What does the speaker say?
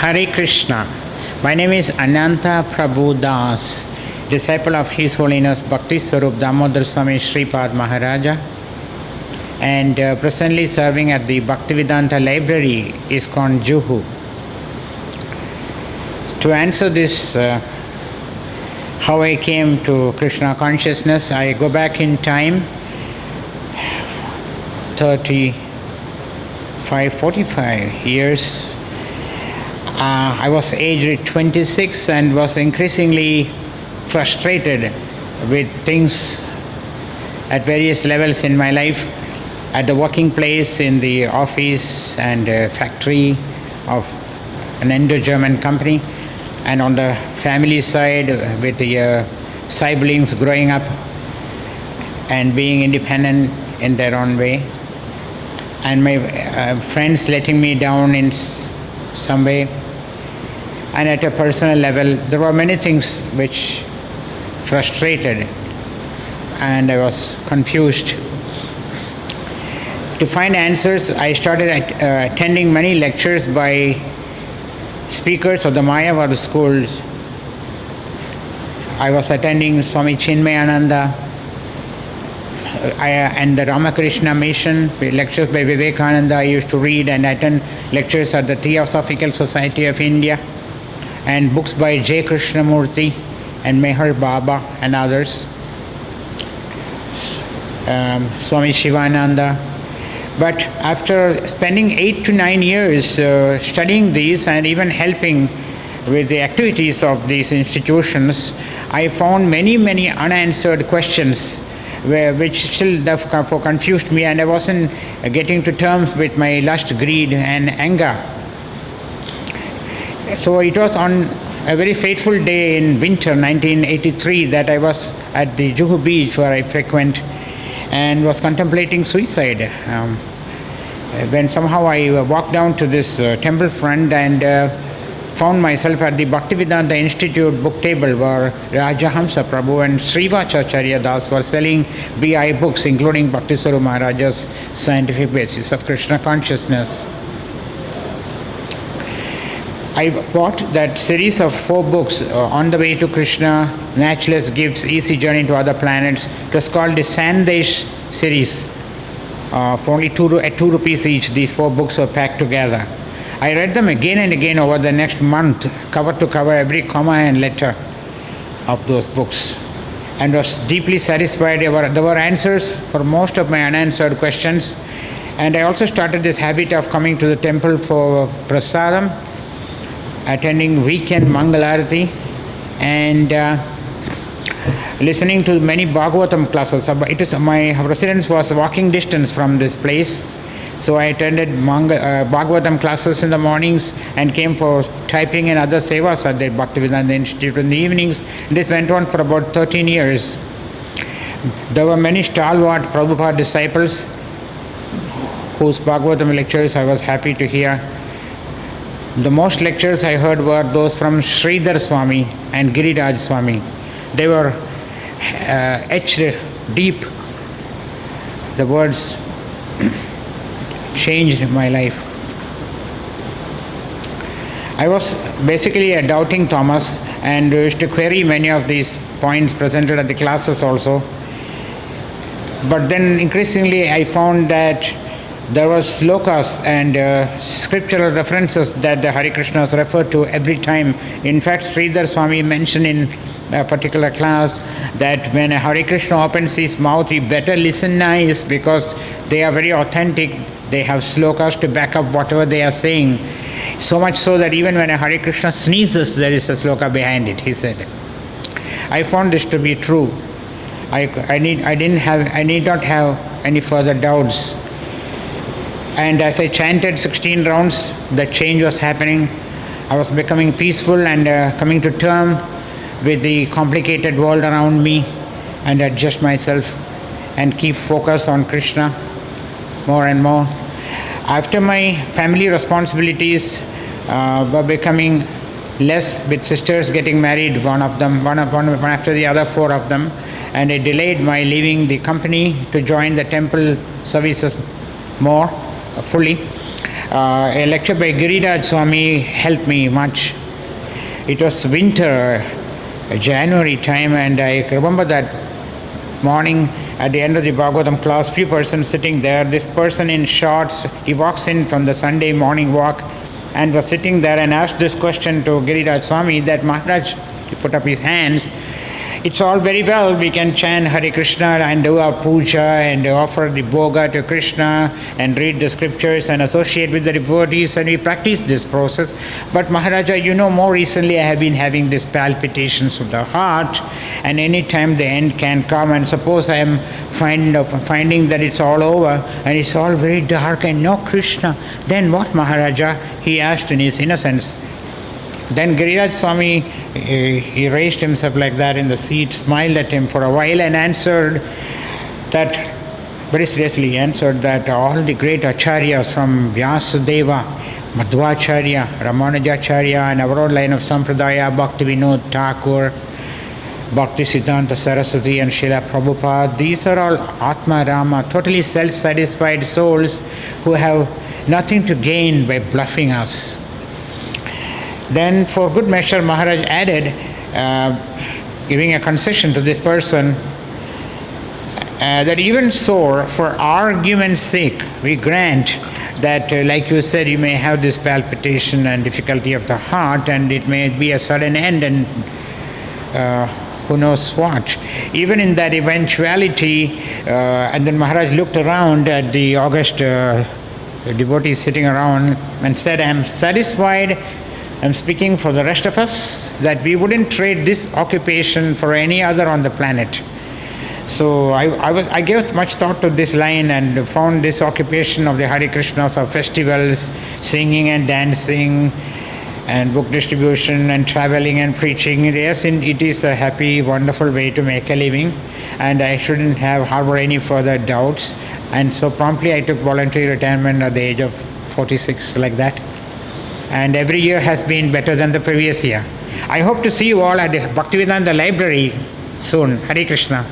Hare Krishna. My name is Ananta Prabhu Das, disciple of His Holiness Bhakti Swarup Damodar Swami Sripad Maharaja, and presently serving at the Bhaktivedanta Library, ISKCON Juhu. To answer this, how I came to Krishna consciousness, I go back in time 45 years. I was aged 26 and was increasingly frustrated with things at various levels in my life, at the working place, in the office and factory of an Indo-German company, and on the family side with the siblings growing up and being independent in their own way, and my friends letting me down in some way. And at a personal level, there were many things which frustrated, and I was confused. To find answers, I started attending many lectures by speakers of the Mayavada schools. I was attending Swami Chinmayananda and the Ramakrishna Mission, lectures by Vivekananda. I used to read and attend lectures at the Theosophical Society of India, and books by J. Krishnamurti and Meher Baba and others, Swami Shivananda. But after spending 8 to 9 years studying these and even helping with the activities of these institutions, I found many unanswered questions which still therefore confused me, and I wasn't getting to terms with my lust, greed and anger. So it was on a very fateful day in winter 1983 that I was at the Juhu beach where I frequent, and was contemplating suicide. When somehow I walked down to this temple front and found myself at the Bhaktivedanta Institute book table where Rajahamsa Prabhu and Srivachacharya Das were selling BI books, including Bhakti Swarup Maharaja's Scientific Basis of Krishna Consciousness. I bought that series of 4 books, On the Way to Krishna, Naturalist Gifts, Easy Journey to Other Planets. It was called the Sandesh series. For only 2 rupees each, these 4 books were packed together. I read them again and again over the next month, cover to cover, every comma and letter of those books, and was deeply satisfied. There were answers for most of my unanswered questions. And I also started this habit of coming to the temple for prasadam, attending weekend Mangalarati, and listening to many Bhagavatam classes. My residence was walking distance from this place, so I attended Bhagavatam classes in the mornings and came for typing and other sevas at the Bhaktivedanta Institute in the evenings. This went on for about 13 years. There were many stalwart Prabhupada disciples whose Bhagavatam lectures I was happy to hear. The most lectures I heard were those from Sridhar Swami and Giriraj Swami. They were etched deep. The words changed my life. I was basically a doubting Thomas and used to query many of these points presented at the classes also. But then increasingly I found that there were slokas and scriptural references that the Hare Krishnas referred to every time. In fact, Sridhar Swami mentioned in a particular class that when a Hare Krishna opens his mouth, you better listen nice, because they are very authentic. They have slokas to back up whatever they are saying. So much so that even when a Hare Krishna sneezes, there is a sloka behind it, he said. I found this to be true. I need not have any further doubts. And as I chanted 16 rounds, the change was happening. I was becoming peaceful and coming to terms with the complicated world around me, and adjust myself and keep focus on Krishna more and more. After my family responsibilities were becoming less, with sisters getting married, one after the other, 4 of them, and I delayed my leaving the company to join the temple services more fully. a lecture by Giriraj Swami helped me much. It was winter, January time, and I remember that morning at the end of the Bhagavatam class, few persons sitting there. This person in shorts, he walks in from the Sunday morning walk and was sitting there and asked this question to Giriraj Swami that Maharaj, he put up his hands. It's all very well, we can chant Hare Krishna and do our puja and offer the bhoga to Krishna and read the scriptures and associate with the devotees, and we practice this process. But Maharaja, more recently I have been having these palpitations of the heart, and any time the end can come, and suppose I am finding that it's all over and it's all very dark and no Krishna, then what, Maharaja? He asked in his innocence. Then Giriraj Swami, he raised himself like that in the seat, smiled at him for a while and answered that, very seriously answered that all the great acharyas from Vyasadeva, Madhvacharya, Ramanujacharya and our own line of Sampradaya, Bhaktivinoda Thakur, Bhakti Siddhanta Saraswati and Srila Prabhupada, these are all Atma Rama, totally self-satisfied souls who have nothing to gain by bluffing us. Then for good measure, Maharaj added, giving a concession to this person, that even so, for argument's sake, we grant that, like you said, you may have this palpitation and difficulty of the heart, and it may be a sudden end, and who knows what. Even in that eventuality, and then Maharaj looked around at the august devotees sitting around and said, I am satisfied, I'm speaking for the rest of us, that we wouldn't trade this occupation for any other on the planet. So I gave much thought to this line and found this occupation of the Hare Krishnas of festivals, singing and dancing and book distribution and traveling and preaching. Yes, it is a happy, wonderful way to make a living, and I shouldn't harbor any further doubts. And so promptly I took voluntary retirement at the age of 46, like that. And every year has been better than the previous year. I hope to see you all at the Bhaktivedanta library soon. Hare Krishna.